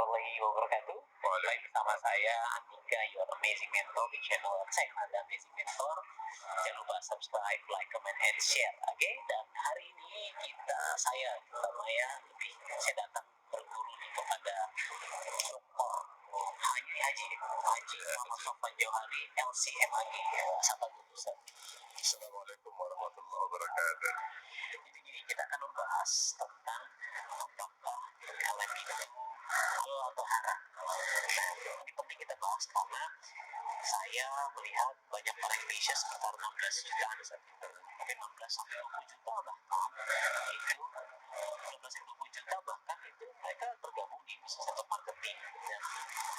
warahmatullahi wabarakatuh. Baik bersama saya Andika, your amazing mentor di channel saya ada Amazing Mentor. Jangan lupa subscribe, like, comment, and share. Oke, dan hari ini saya datang berguru nih kepada Dr. Haji Muhammad Sofwan Johari, LCMAG. Sapa dulu, Ustaz. Assalamualaikum warahmatullahi wabarakatuh. Jadi gini, kita akan membahas tentang apakah LM itu halal atau haram. Nah, ini penting kita bahas karena saya melihat banyak orang Indonesia sekitar 16 jutaan, mungkin 16 sampai 20 juta bahkan itu 16 sampai 20 juta bahkan itu mereka tergabung di bisnis atau marketing, dan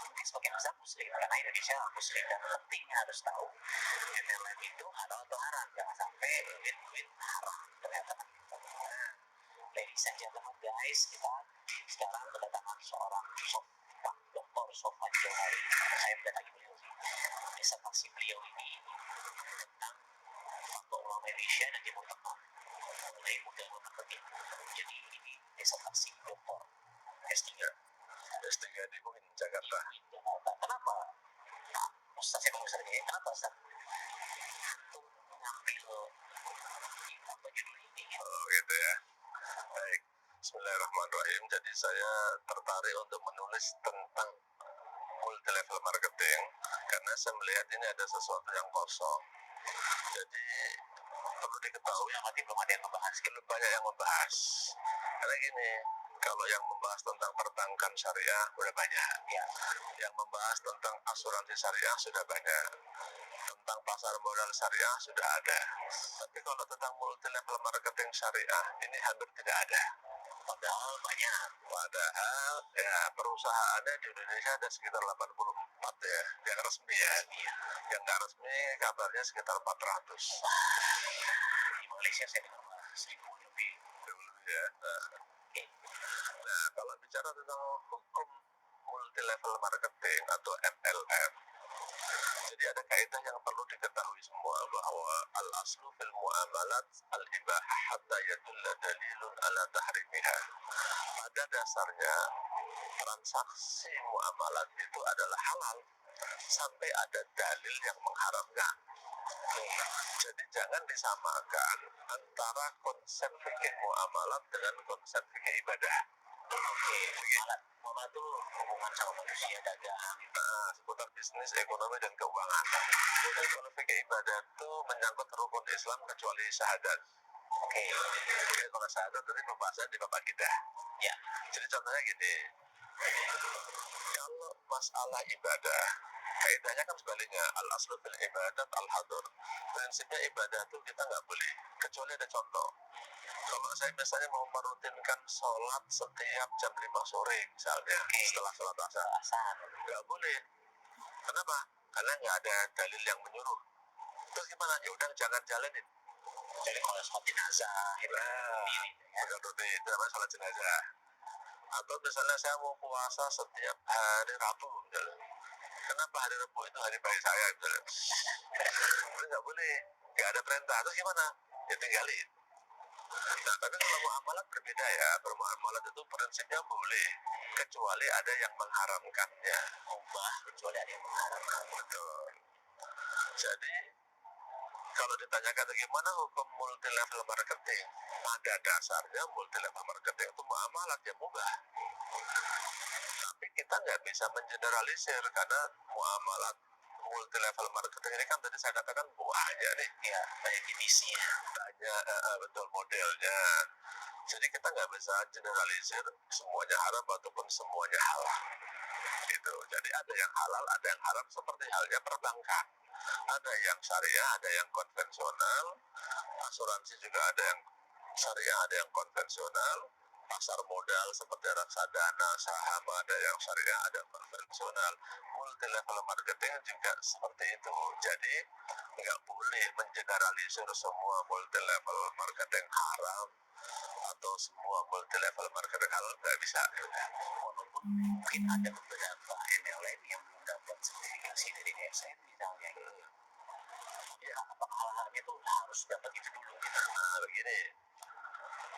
mungkin sebagian besar muslim karena Indonesia muslim, dan penting harus tahu MLM itu halal atau haram, jangan sampai duit haram ternyata. Nah, ladies and gentlemen guys, kita sekarang kedatangan seorang Dr. Sofwan Johari. Saya mendatangi beliau disertasi beliau ini tentang Fatwa Ulama Indonesia dan Timur Tengah mulai model marketing. Jadi ini disertasi doktor S3 di UIN Jakarta. Kenapa Pak Ustaz, saya mau ini kenapa Ustaz antum mengambil apa judul ini? Oh gitu ya. Baik, Bismillahirrahmanirrahim. Jadi saya tertarik untuk menulis tentang multi level marketing karena saya melihat ini ada sesuatu yang kosong. Jadi perlu diketahui yang masih belum ada yang membahas, belum banyak yang membahas. Karena gini, kalau yang membahas tentang perbankan syariah sudah banyak, ya. Yang membahas tentang asuransi syariah sudah banyak, tentang pasar modal syariah sudah ada. Tapi kalau tentang multi level marketing syariah ini hampir tidak ada. Padahal banyak. Padahal ya perusahaannya di Indonesia ada sekitar 84 ya, yang resmi ya. Yang nggak resmi kabarnya sekitar 400. Di Malaysia saya dengar 1000 lebih. Ya. Nah, kalau bicara tentang hukum multi level marketing atau MLM, jadi ada kaidah yang perlu diketahui semua bahwa al-aslu fil muamalat al-ibahah hatta yadulla dalilun ala tahrimiha. Pada dasarnya transaksi muamalat itu adalah halal sampai ada dalil yang mengharamkan. Jadi jangan disamakan antara konsep fikih muamalat dengan konsep fikih ibadah. Muamalat itu hubungan sama manusia, dagang. Seputar bisnis, ekonomi, dan keuangan. Kalau fikih ibadah itu menyangkut rukun Islam kecuali syahadat. Jadi kalau syahadat tadi pembahasan di bab akidah. Ya. Jadi contohnya gini, kalau masalah ibadah, kaidahnya kan sebaliknya, al-aslu fil ibadat al-hadur. Prinsipnya ibadah itu kita nggak boleh kecuali ada contoh. Kalau saya misalnya mau merutinkan sholat setiap jam 5 sore misalnya, setelah sholat asar, nggak boleh. Kenapa? Karena nggak ada dalil yang menyuruh. Terus gimana? Ya udah jangan jalanin. Jadi kalau sholat jenazah bukan rutin, itu namanya sholat jenazah. Atau misalnya saya mau puasa setiap hari Rabu misalnya. Kenapa hari Rabu itu hari baik saya misalnya? Itu nggak boleh, nggak ada perintah. Terus gimana? Ya tinggalin. Nah, tapi kalau muamalat berbeda ya. Bermuamalat itu prinsipnya boleh kecuali ada yang mengharamkannya. Kecuali ada yang mengharamkan. Betul. Jadi kalau ditanyakan bagaimana hukum multi level marketing, pada dasarnya multi level marketing itu muamalat yang mubah. Tapi kita nggak bisa mengeneralisir karena muamalat multi level marketing ini kan tadi saya katakan banyak nih. Ya, banyak jenisnya. Banyak, betul modelnya. Jadi kita nggak bisa generalisir semuanya haram ataupun semuanya halal. Gitu. Jadi ada yang halal, ada yang haram, seperti halnya perbankan. Ada yang syariah, ada yang konvensional. Asuransi juga ada yang syariah, ada yang konvensional. Pasar modal seperti reksadana, saham, ada yang syariah, ada yang konvensional. Multi level marketing juga seperti itu. Jadi nggak boleh mengeneralisir semua multi level marketing haram atau semua multi level marketing halal, nggak bisa. Walaupun mungkin ada beberapa MLM yang belum dapat sertifikasi dari DSN misalnya. Apakah hal-halnya itu harus dapat itu dulu? Nah begini,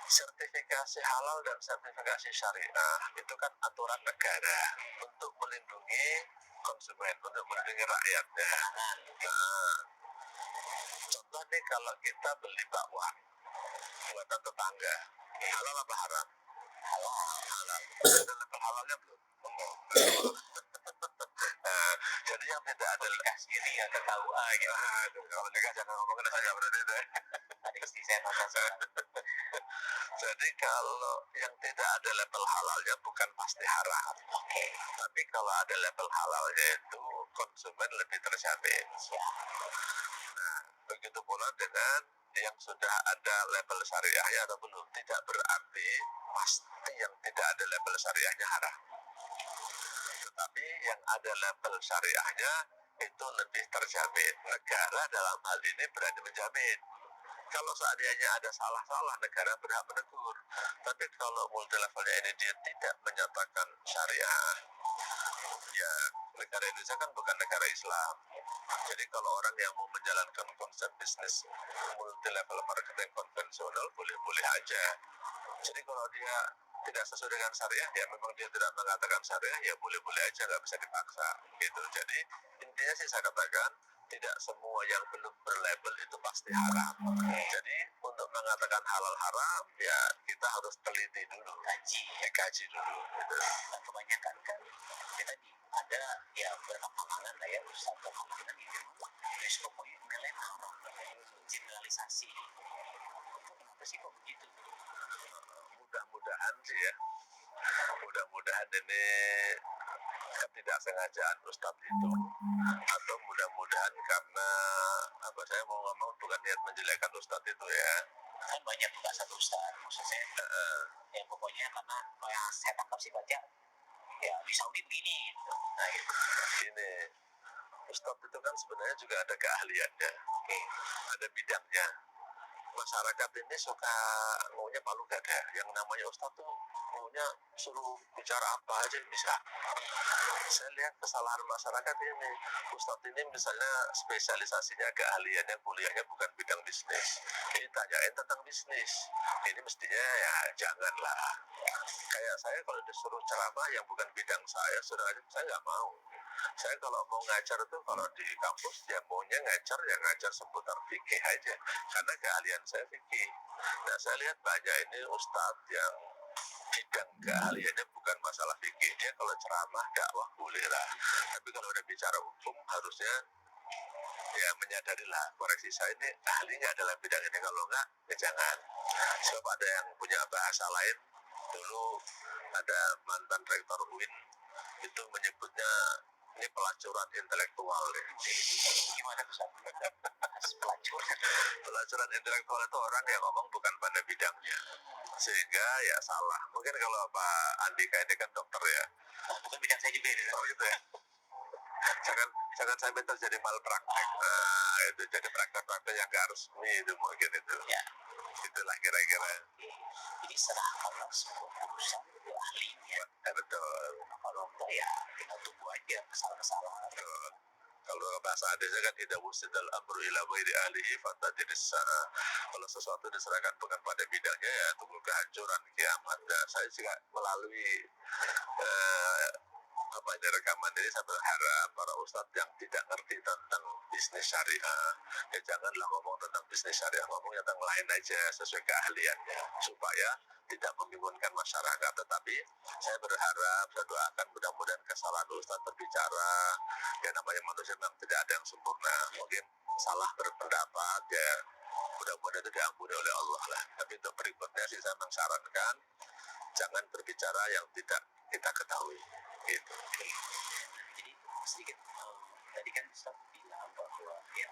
sertifikasi sertifikasi halal dan sertifikasi syariah itu kan aturan negara untuk melindungi konsumen, untuk melindungi rakyatnya. Nah, contoh nih kalau kita beli bakwan buatan tetangga, halal apa haram? Halal. Ada level halalnya belum? Nah, jadi yang tidak ada Kasih ini ya ke KUA gitu. Kalau nikah jangan ngomongin saya nggak berani deh. Tadi istri saya nonton sekarang. Jadi kalau yang tidak ada label halalnya bukan pasti haram. Oke. Tapi kalau ada label halalnya itu konsumen lebih terjamin. Nah, begitu pula dengan yang sudah ada label syariahnya atau belum. Tidak berarti pasti yang tidak ada label syariahnya haram. Tetapi yang ada label syariahnya itu lebih terjamin. Negara dalam hal ini berani menjamin. Kalau seandainya ada salah-salah, negara berhak menegur. Tapi kalau multi levelnya ini dia tidak menyatakan syariah, ya negara Indonesia kan bukan negara Islam. Jadi kalau orang yang mau menjalankan konsep bisnis multi level marketing konvensional boleh-boleh aja. Jadi kalau dia tidak sesuai dengan syariah, ya memang dia tidak mengatakan syariah, ya boleh-boleh aja, nggak bisa dipaksa gitu. Jadi intinya sih saya katakan tidak semua yang belum berlabel itu pasti haram. Jadi untuk mengatakan halal haram, ya kita harus teliti dulu, kaji dulu. Gitu. Dan kebanyakan kan ya tadi ada ya beberapa kalangan lah ya, satu kalangan yang memang pokoknya nilai haram, generalisasi. Kenapa sih kok begitu? Mudah-mudahan sih ya, mudah-mudahan ini ketidaksengajaan Ustadz itu, atau mudah-mudahan karena apa, saya mau ngomong bukan niat menjelekkan Ustadz itu ya, Kan banyak juga satu Ustadz, maksudnya ya pokoknya karena kalau yang saya tangkap sih baca ya di Saudi begini gitu. Nah gitu. Ini Ustadz itu kan sebenarnya juga ada keahliannya, ada bidangnya. Masyarakat ini suka maunya palu gada. Yang namanya Ustadz tuh maunya suruh bicara apa aja bisa. Saya lihat kesalahan masyarakat ini. Ustadz ini misalnya spesialisasinya, keahliannya, kuliahnya bukan bidang bisnis. Ini tanyain tentang bisnis. Ini mestinya ya janganlah. Kayak saya kalau disuruh ceramah yang bukan bidang saya, saya nggak mau. Saya kalau mau ngajar tuh, kalau di kampus ya maunya ngajar ya ngajar seputar fikih aja, karena keahlian saya fikih. Nah saya lihat banyak ini ustadz yang bidang keahliannya bukan masalah fikih. Dia kalau ceramah dakwah boleh lah, tapi kalau udah bicara hukum harusnya ya menyadarilah, koreksi saya ini ahli nggak dalam bidang ini, kalau nggak ya jangan. Sebab ada yang punya bahasa lain. Dulu ada mantan rektor UIN itu menyebutnya ini pelacuran intelektual ya. Gimana Ustaz? Pelacuran. Pelacuran intelektual itu orang yang ngomong bukan pada bidangnya, sehingga ya salah. Mungkin kalau Pak Andika ini kan dokter ya. Bukan bidang saya juga ya. Oh gitu ya. Jangan sampai terjadi malpraktek. Nah, itu jadi praktek-praktek yang gak resmi itu mungkin itu. Ya. Itulah kira-kira. Jadi serahkanlah sebuah urusan ke ahlinya. Ya, betul. Kalau enggak ya tinggal tunggu aja kesalahan-kesalahan. Betul. Kalau bahasa hadisnya kan idza wusidal amru ila ghairi ahlihi fantadiris sa'a. Kalau sesuatu diserahkan bukan pada bidangnya ya tunggu kehancuran kiamat. Nah, saya juga melalui rekaman ini saya berharap para ustadz yang tidak ngerti tentang bisnis syariah ya janganlah ngomong tentang bisnis syariah, ngomong tentang lain aja sesuai keahliannya supaya tidak membingungkan masyarakat. Tetapi saya berharap, saya doakan mudah-mudahan kesalahan ustadz berbicara, ya namanya manusia memang tidak ada yang sempurna, mungkin salah berpendapat ya mudah-mudahan itu diampuni oleh Allah lah. Tapi untuk berikutnya sih saya mensyaratkan jangan berbicara yang tidak kita ketahui gitu. Jadi sedikit tadi kan Ustaz bilang bahwa ya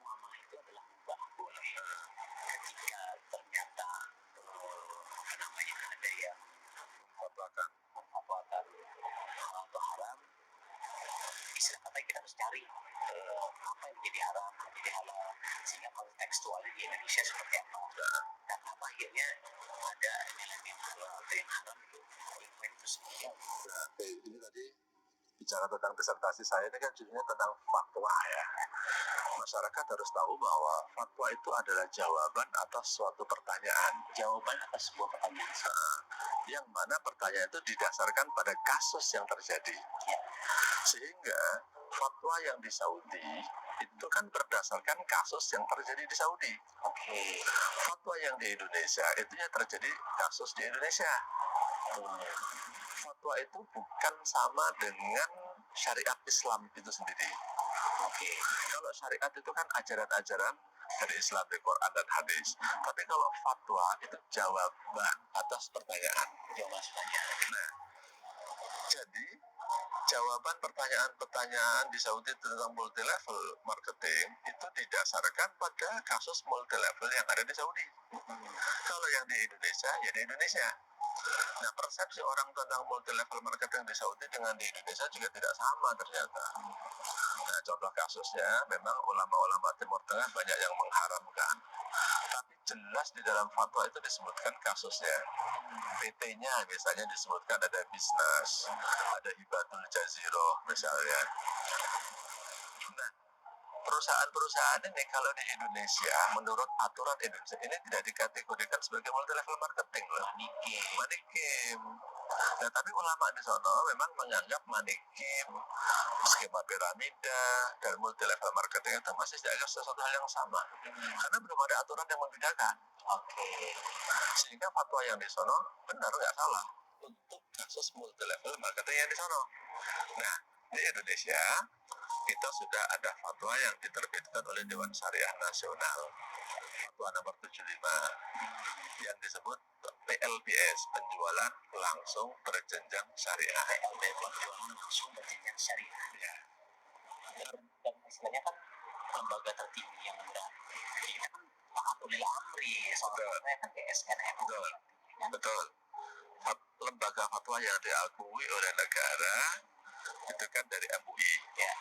muamalah itu adalah mubah, boleh. Ketika ternyata apa namanya ada yang memfatwakan atau haram, istilah katanya kita harus cari apa yang menjadi haram, apa yang menjadi halal, sehingga kontekstualnya di Indonesia seperti apa. Dan apa akhirnya ada elemen halal atau yang haram itu itu semuanya. Nah, ini tadi bicara tentang disertasi saya ini kan judulnya tentang fatwa ya. masyarakat harus tahu bahwa fatwa itu adalah jawaban atas suatu pertanyaan. Jawaban atas sebuah pertanyaan. Yang mana pertanyaan itu didasarkan pada kasus yang terjadi. Ya. Sehingga fatwa yang di Saudi itu kan berdasarkan kasus yang terjadi di Saudi. Oke. Fatwa yang di Indonesia itu yang terjadi kasus di Indonesia. Fatwa itu bukan sama dengan syariat Islam itu sendiri. Oke. Kalau syariat itu kan ajaran-ajaran dari Islam, dari Quran dan hadis. Tapi kalau fatwa itu jawaban atas pertanyaan. Jawaban pertanyaan. Nah, jadi jawaban pertanyaan-pertanyaan di Saudi tentang multi level marketing itu didasarkan pada kasus multi level yang ada di Saudi. Kalau yang di Indonesia, ya di Indonesia. Nah, persepsi orang tentang multi level marketing di Saudi dengan di Indonesia juga tidak sama ternyata. Nah, contoh kasusnya memang ulama-ulama Timur Tengah banyak yang mengharamkan. Tapi jelas di dalam fatwa itu disebutkan kasusnya. PT-nya misalnya disebutkan ada bisnis, ada hibatul jaziroh misalnya. Nah, perusahaan-perusahaan ini kalau di Indonesia menurut aturan Indonesia ini tidak dikategorikan sebagai multi level marketing loh. Manikim. Nah, tapi ulama di sana memang menganggap manikim, skema piramida, dan multi level marketing itu masih dianggap sesuatu hal yang sama. Karena belum ada aturan yang membedakan. Oke. Sehingga fatwa yang di sana benar nggak salah untuk kasus multi level marketing yang di sana. Nah, di Indonesia kita sudah ada fatwa yang diterbitkan oleh Dewan Syariah Nasional, fatwa nomor 75 yang disebut PLBS, penjualan langsung berjenjang syariah. PLBS, penjualan langsung berjenjang syariah. Ya. Dan istilahnya kan lembaga tertinggi yang udah kita kan Ulil Amri, soalnya kan KSN. Betul. Lembaga fatwa yang diakui oleh negara itu kan dari MUI. Ya.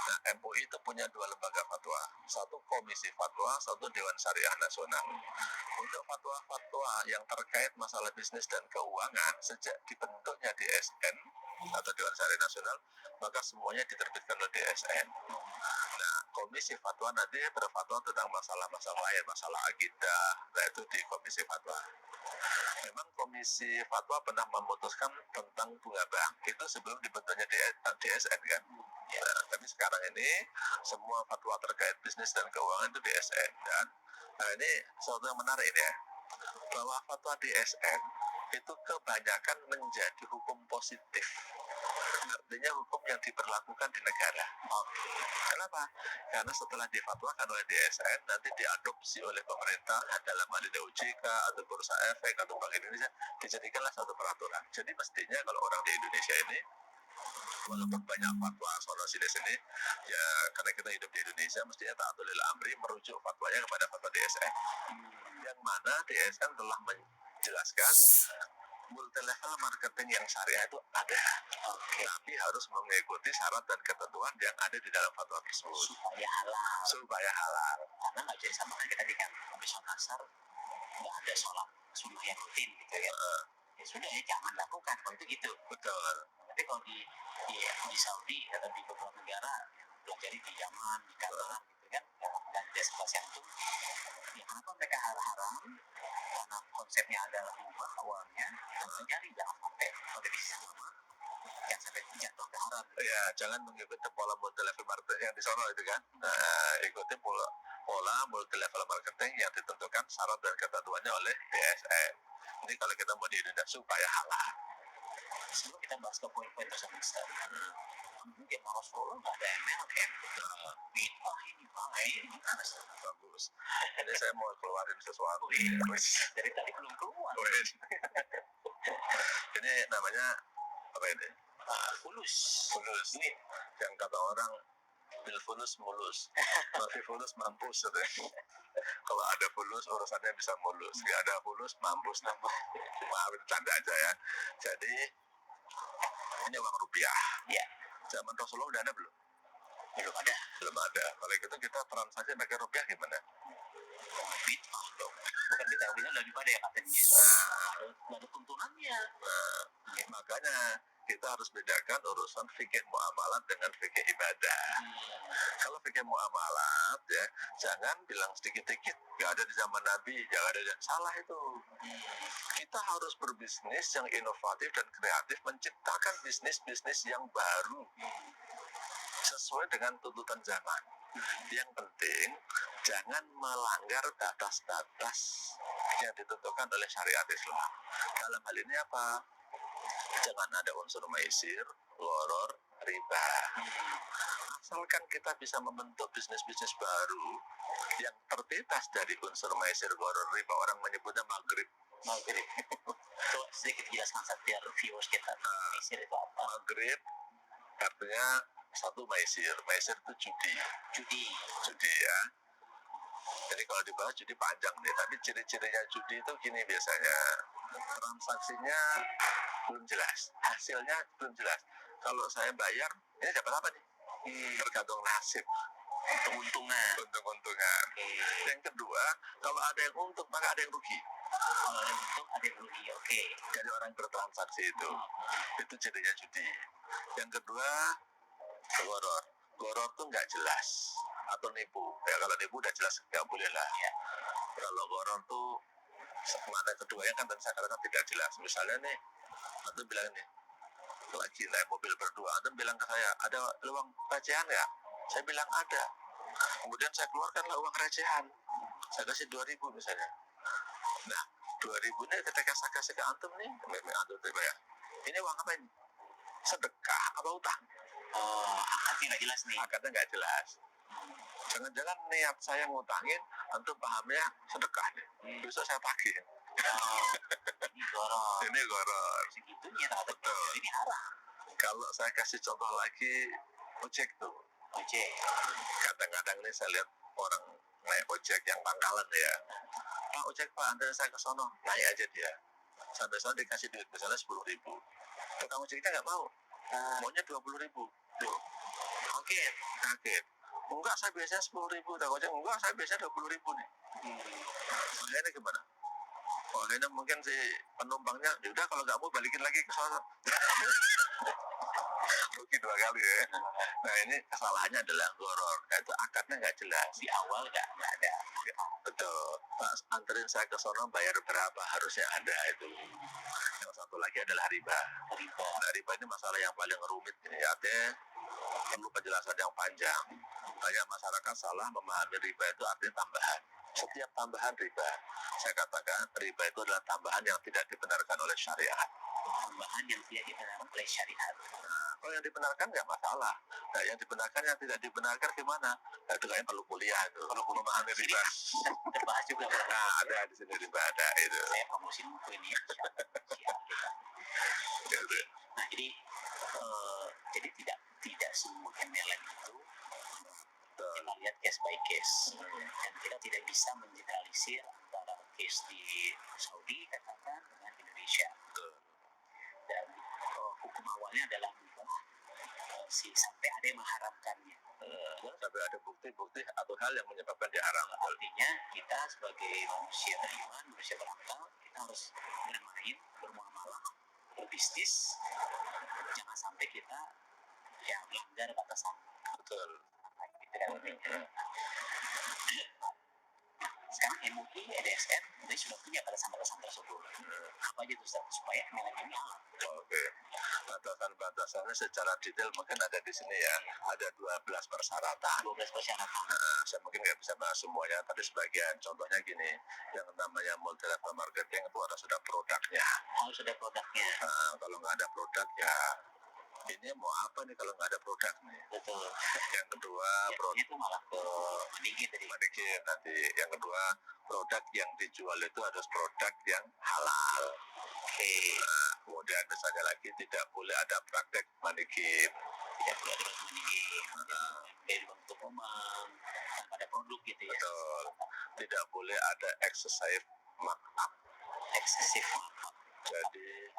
Nah, MUI itu punya dua lembaga fatwa, satu komisi fatwa, satu Dewan Syariah Nasional. Untuk fatwa-fatwa yang terkait masalah bisnis dan keuangan sejak dibentuknya DSN atau Dewan Syariah Nasional, maka semuanya diterbitkan oleh DSN. Nah, komisi fatwa nanti berfatwa tentang masalah-masalah lain, masalah akidah, nah itu di komisi fatwa. Memang komisi fatwa pernah memutuskan tentang bunga bank itu sebelum dibentuknya DSN kan. Nah, tapi sekarang ini semua fatwa terkait bisnis dan keuangan itu DSN. Dan nah ini sesuatu yang menarik ya, bahwa fatwa DSN itu kebanyakan menjadi hukum positif, artinya hukum yang diberlakukan di negara. Kenapa? Karena setelah difatwakan oleh DSN nanti diadopsi oleh pemerintah dalam hal ini OJK atau Bursa Efek atau Bank Indonesia, dijadikanlah satu peraturan. Jadi mestinya kalau orang di Indonesia ini walaupun banyak fatwa soal sini ya, karena kita hidup di Indonesia mestinya taatul amri merujuk fatwanya kepada fatwa DSN, yang mana DSN telah menjelaskan multi level marketing yang syariah itu ada, tapi harus mengikuti syarat dan ketentuan yang ada di dalam fatwa tersebut supaya halal. Karena nggak jadi sama kan kita dengan besok asar nggak ada sholat sunnah yang rutin gitu ya. Ya sudah ya jangan lakukan kalau itu gitu. Betul. Tapi kalau di Saudi atau di beberapa negara pelajari di Yaman, di Qatar gitu kan, dan di Asia itu ya kenapa mereka haram? Karena konsepnya adalah mubah awalnya, dan pelajari jangan sampai kalau di sama jangan sampai jatuh ke haram. Ya, jangan mengikuti pola multi level marketing yang di sana itu kan. Nah, ikuti pola multi level marketing yang ditentukan syarat dan ketentuannya oleh DSN. Ini kalau kita mau di Indonesia supaya halal. Sebelum kita bahas ke poin-poin tersebut, mungkin Rasulullah nggak ada MLM, bid'ah ini baik, bagus. Ini saya mau keluarin sesuatu. Dari tadi belum keluar. Ini namanya apa ini? Fulus. Ini yang kata orang bil fulus mulus, tapi fulus mampus. Kalau ada fulus urusannya bisa mulus, nggak ada fulus mampus. Maaf, bercanda aja ya. Jadi ini uang rupiah. Ya. Zaman Rasulullah udah ada belum? Belum ada. Kalau gitu kita transaksi pakai rupiah gimana? Bid'ah dong. Bukan kita udah daripada yang katanya. Nggak ada tuntunannya. Makanya kita harus bedakan urusan fikih muamalat dengan fikih ibadah. Kalau fikih muamalat ya, jangan bilang sedikit-sedikit nggak ada di zaman Nabi, jangan ada yang salah itu. Kita harus berbisnis yang inovatif dan kreatif, menciptakan bisnis-bisnis yang baru sesuai dengan tuntutan zaman. Yang penting jangan melanggar batas-batas yang ditentukan oleh syariat Islam. Dalam hal ini apa? Jangan ada unsur maisir, gharar, riba. Asalkan kita bisa membentuk bisnis-bisnis baru yang terbebas dari unsur maisir, gharar, riba, orang menyebutnya maghrib. Coba sedikit jelaskan biar viewers kita. Maisir itu apa? Maghrib artinya satu maisir itu judi ya. Jadi kalau dibahas judi panjang nih, tapi ciri-cirinya judi itu gini biasanya, transaksinya belum jelas, hasilnya belum jelas. Kalau saya bayar, ini dapat apa nih? Tergantung nasib, untung-untungan. Yang kedua, kalau ada yang untung maka ada yang rugi. Kalau yang untung ada yang rugi, Jadi orang bertransaksi itu cirinya judi. Yang kedua, goror tuh nggak jelas atau nipu. Ya kalau nipu udah jelas nggak boleh lah. Kalau goror tuh mana keduanya kan dan saya katakan tidak jelas. Misalnya nih, atau bilang nih, lagi naik mobil berdua, atau bilang ke saya, ada uang recehan ya? Saya bilang ada. Kemudian saya keluarkanlah uang recehan. Saya kasih 2.000 misalnya. Nah, 2.000 ini ketika saya kasih ke antum nih, antum ya, ini uang apa ini? Sedekah apa utang? Akadnya nggak jelas nih. Akadnya nggak jelas. Jangan-jangan niat saya ngutangin, antum pahamnya sedekah nih. Besok saya tagih. Ini goror. Segitunya betul. Ini haram. Kalau saya kasih contoh lagi, ojek tuh. Kadang-kadang ini saya lihat orang naik ojek yang pangkalan ya. Pak ojek pak, antar saya ke sono. Naik aja dia. Sampai sana dikasih duit, misalnya 10.000. Tukang ojeknya nggak mau. Maunya 20.000. Kaget. Enggak, saya biasanya 10.000. Tukang ojek, enggak, saya biasanya 20.000 nih. Akhirnya gimana? Akhirnya mungkin si penumpangnya, yaudah kalau nggak mau balikin lagi ke sana. Rugi 2 kali ya. Nah ini kesalahannya adalah goror. Itu akadnya nggak jelas. Di awal nggak ada. Betul. Pak anterin saya ke sana bayar berapa harusnya ada itu. Yang satu lagi adalah riba. Nah, riba ini masalah yang paling rumit ini. Artinya perlu penjelasan yang panjang. Banyak masyarakat salah memahami riba itu artinya tambahan. Setiap tambahan riba, saya katakan riba itu adalah tambahan yang tidak dibenarkan oleh syariat. Tambahan yang tidak dibenarkan oleh syariat. Nah, kalau yang dibenarkan nggak masalah. Nah, yang dibenarkan, yang tidak dibenarkan gimana? Nah, itu kayaknya perlu kuliah itu. Perlu memahami riba. Terbahas juga. Nah, ada di sini riba ada itu. Saya promosi buku ini ya. Gitu. Nah, jadi tidak semua MLM itu kita lihat case by case, dan kita tidak bisa mengeneralisir antara case di Saudi katakan dengan Indonesia. Dan hukum awalnya adalah sampai ada yang mengharamkannya. Sampai ada bukti-bukti atau hal yang menyebabkan dia haram. Artinya kita sebagai manusia beriman, manusia berakal, kita harus bermain, bermuamalah, berbisnis, jangan sampai kita melanggar batasan. Betul. Sekarang MUI, EDSN ini sudah punya batasan-batasan tersebut. Apa aja tuh supaya MLM ini halal? Oke. Batasan-batasannya secara detail mungkin ada di sini ya. Ada 12 persyaratan. 12 persyaratan. Saya mungkin nggak bisa bahas semuanya, tapi sebagian. Contohnya gini, yang namanya multi level marketing itu harus ada produknya. Harus ada produknya. Kalau nggak ada produk ya ini mau apa nih kalau nggak ada produk nih? Betul. Yang kedua, produk itu malah ke mandikin nanti. Yang kedua, produk yang dijual itu harus produk yang halal. Nah, kemudian misalnya lagi tidak boleh ada praktek manikin. Tidak boleh ada manikin. Dari bentuk umum, tanpa ada produk gitu ya. Betul. Tidak boleh ada excessive markup. Jadi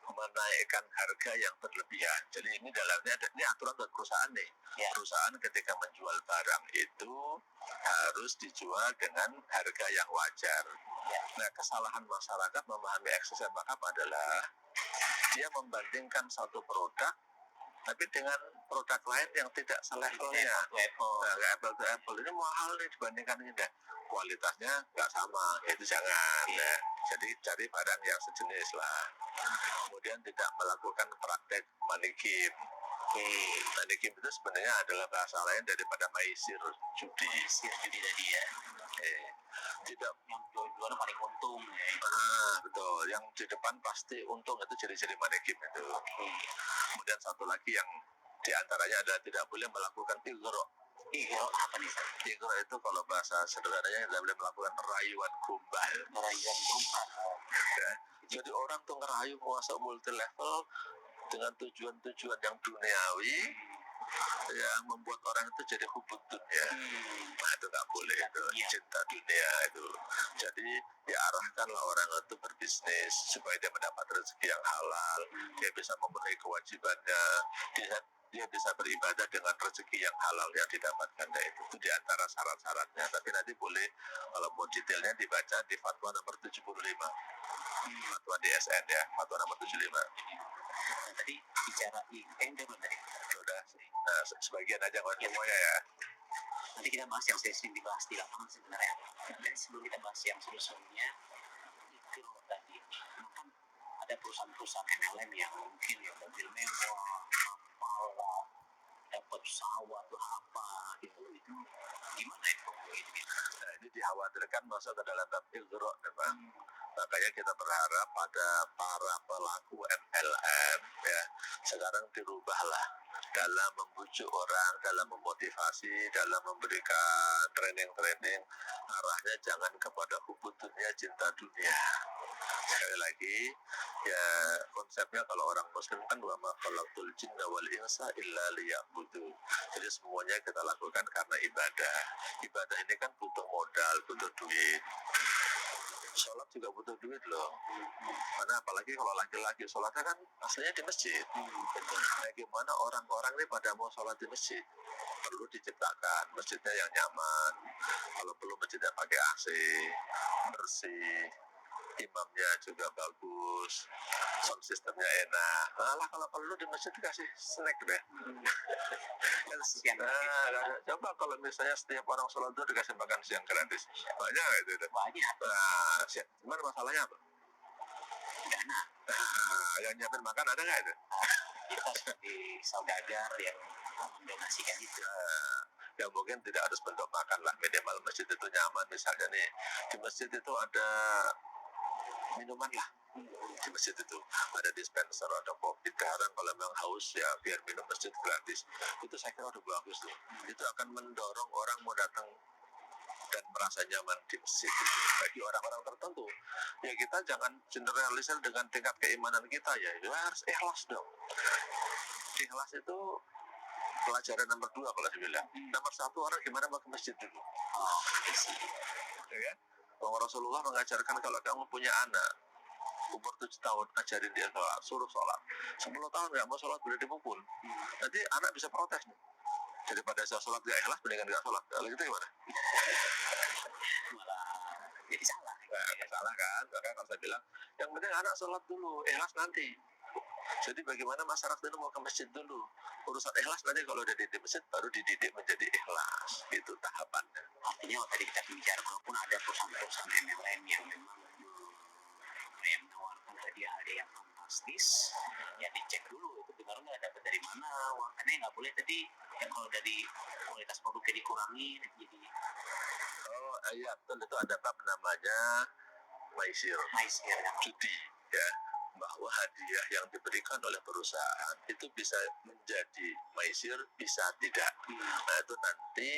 menaikkan harga yang berlebihan. Jadi ini dalamnya ada, ini aturan buat perusahaan nih. Ya. Perusahaan ketika menjual barang itu harus dijual dengan harga yang wajar. Ya. Nah, kesalahan masyarakat memahami excessive markup adalah dia membandingkan satu produk tapi dengan produk lain yang tidak selevelnya. Nggak apple to apple. Ini mahal nih dibandingkan ini deh. Kualitasnya nggak sama, itu jangan. Ya. Jadi cari barang yang sejenis lah. Kemudian tidak melakukan praktek manikim. Manikim itu sebenarnya adalah bahasa lain daripada maisir judi. Maisir judi tadi ya. Tidak yang dua-duanya paling untung ya. Betul. Yang di depan pasti untung itu ciri-ciri manikim itu. Kemudian satu lagi yang diantaranya adalah tidak boleh melakukan igro. Igro apa nih? Igro itu kalau bahasa sederhananya tidak boleh melakukan rayuan gombal. Rayuan gombal. Ya. Jadi orang tuh ngerayu masuk multi level dengan tujuan-tujuan yang duniawi yang membuat orang itu jadi hubud dunia. Nah itu nggak boleh, itu cinta dunia itu. Jadi diarahkanlah orang itu berbisnis supaya dia mendapat rezeki yang halal, dia bisa memenuhi kewajibannya, dia bisa beribadah dengan rezeki yang halal yang didapatkannya itu di antara syarat-syaratnya. Tapi nanti boleh kalau mau detailnya dibaca di fatwa nomor 75. Fatwa DSN ya, fatwa nomor 75. Nah, tadi bicara belum tadi? Sudah, nah, sebagian aja kalau semuanya ya. Nanti kita bahas yang sering dibahas di lapangan sebenarnya. Dan sebelum kita bahas yang sebelumnya itu tadi kan ada perusahaan-perusahaan MLM yang mungkin ya mobil mewah, kapal lah, dapat pesawat lah apa gitu, itu gimana itu? Nah, ini dikhawatirkan masuk ke dalam bab igro memang. Makanya kita berharap pada para pelaku MLM ya sekarang dirubahlah dalam membujuk orang, dalam memotivasi, dalam memberikan training arahnya jangan kepada hubud dunia, cinta dunia. Sekali lagi ya konsepnya kalau orang muslim kan wa ma khalaqtul jinna wal insa illa liya'budu. Jadi semuanya kita lakukan karena ibadah. Ibadah ini kan butuh modal, butuh duit. Sholat juga butuh duit loh. Karena apalagi kalau laki-laki sholatnya kan aslinya di masjid. Nah, gimana orang-orang ini pada mau sholat di masjid? Perlu diciptakan masjidnya yang nyaman. Kalau perlu masjidnya pakai AC, bersih, imamnya juga bagus, sound systemnya enak. Malah kalau perlu di masjid dikasih snack deh. Coba kalau misalnya setiap orang sholat itu dikasih makan siang gratis, banyak itu. Banyak. Nah, cuman masalahnya apa? Dana. Nah, yang nyiapin makan ada nggak itu? Kita sebagai saudagar yang mendonasikan itu. Ya mungkin tidak harus bentuk makan lah, minimal masjid itu nyaman. Misalnya nih di masjid itu ada minuman lah, di masjid itu ada dispenser, ada kopi. Sekarang kalau memang haus ya biar minum masjid gratis, itu saya kira udah bagus loh. Itu akan mendorong orang mau datang dan merasa nyaman di masjid itu. Bagi orang-orang tertentu ya kita jangan generalisir dengan tingkat keimanan kita, ya harus ikhlas dong. Ikhlas itu pelajaran nomor 2 kalau saya bilang. Nomor 1 orang gimana mau ke masjid dulu. Ya kan? Rasulullah mengajarkan kalau kamu punya anak umur 7 tahun, ajarin dia sholat, suruh sholat. 10 tahun nggak mau sholat boleh dipukul. Nanti anak bisa protes nih. Daripada saya sholat gak ikhlas, mendingan gak sholat. Kalau gitu gimana? Malah jadi salah. Salah kan? Maka kalau saya bilang, yang penting anak sholat dulu, ikhlas nanti. Jadi bagaimana masyarakat itu mau ke masjid dulu. Urusan ikhlas nanti kalau udah di masjid baru dididik menjadi ikhlas. Itu tahapannya. Artinya tadi kita bicara walaupun ada perusahaan-perusahaan MLM yang memang menawarkan hadiah-hadiah yang fantastis, ya dicek dulu itu benar nggak, dapat dari mana. Karena nggak boleh tadi ya kalau dari kualitas produknya dikurangi jadi. Oh iya betul, itu ada bab namanya maisir judi ya, bahwa hadiah yang diberikan oleh perusahaan itu bisa menjadi maisir, bisa tidak. Nah itu nanti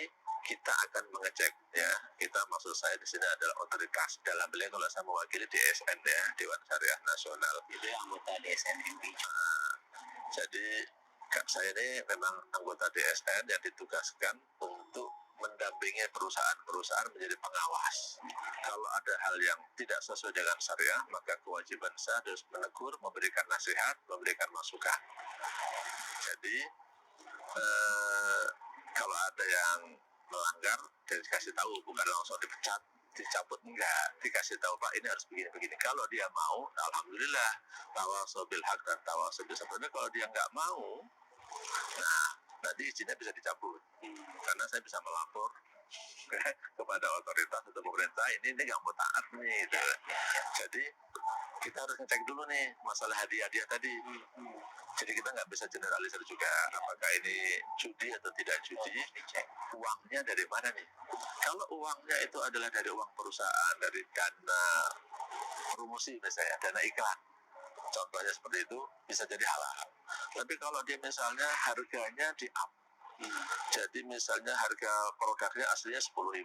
kita akan mengecek ya. Kita maksud saya di sini adalah otoritas dalam beliau, kalau saya mewakili DSN ya, Dewan Syariah Nasional. Itu anggota DSN MPI. Jadi saya ini memang anggota DSN yang ditugaskan untuk mendampingi perusahaan-perusahaan menjadi pengawas. Kalau ada hal yang tidak sesuai dengan syariah, maka kewajiban saya harus menegur, memberikan nasihat, memberikan masukan. Jadi kalau ada yang melanggar, dikasih tahu, bukan langsung dipecat. dicabut enggak, dikasih tahu Pak ini harus begini-begini. Kalau dia mau, alhamdulillah, tawasaw bil haq dan tawasaw bis sabr. Tapi kalau dia nggak mau, nah nanti izinnya bisa dicabut. Karena saya bisa melapor kepada otoritas atau pemerintah ini nggak mau taat nih. Gitu. Jadi kita harus ngecek dulu nih masalah hadiah-hadiah tadi. Jadi kita nggak bisa generalisir juga apakah ini judi atau tidak judi. Uangnya dari mana nih? Kalau uangnya itu adalah dari uang perusahaan, dari dana promosi misalnya, dana iklan, contohnya seperti itu, bisa jadi halal. Tapi kalau dia misalnya harganya di up, jadi misalnya harga produknya aslinya 10.000,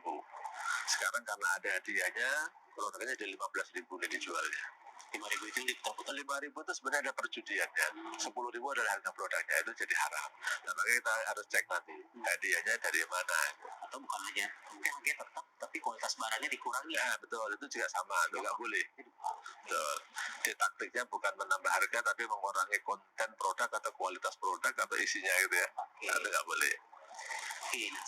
sekarang karena ada hadiahnya produknya jadi 15.000 nih dijualnya. 5.000 itu ditampilkan 5.000 itu sebenarnya ada perjudiannya. 10.000 adalah harga produknya, itu jadi haram. Nah, makanya kita harus cek nanti hadiahnya dari mana. atau bukan hanya harga tetap tapi kualitas barangnya dikurangi. Ya betul, itu juga sama, itu nggak boleh. Betul. Di taktiknya bukan menambah harga tapi mengurangi konten produk atau kualitas produk atau isinya gitu ya. Itu nggak boleh. Oke, nah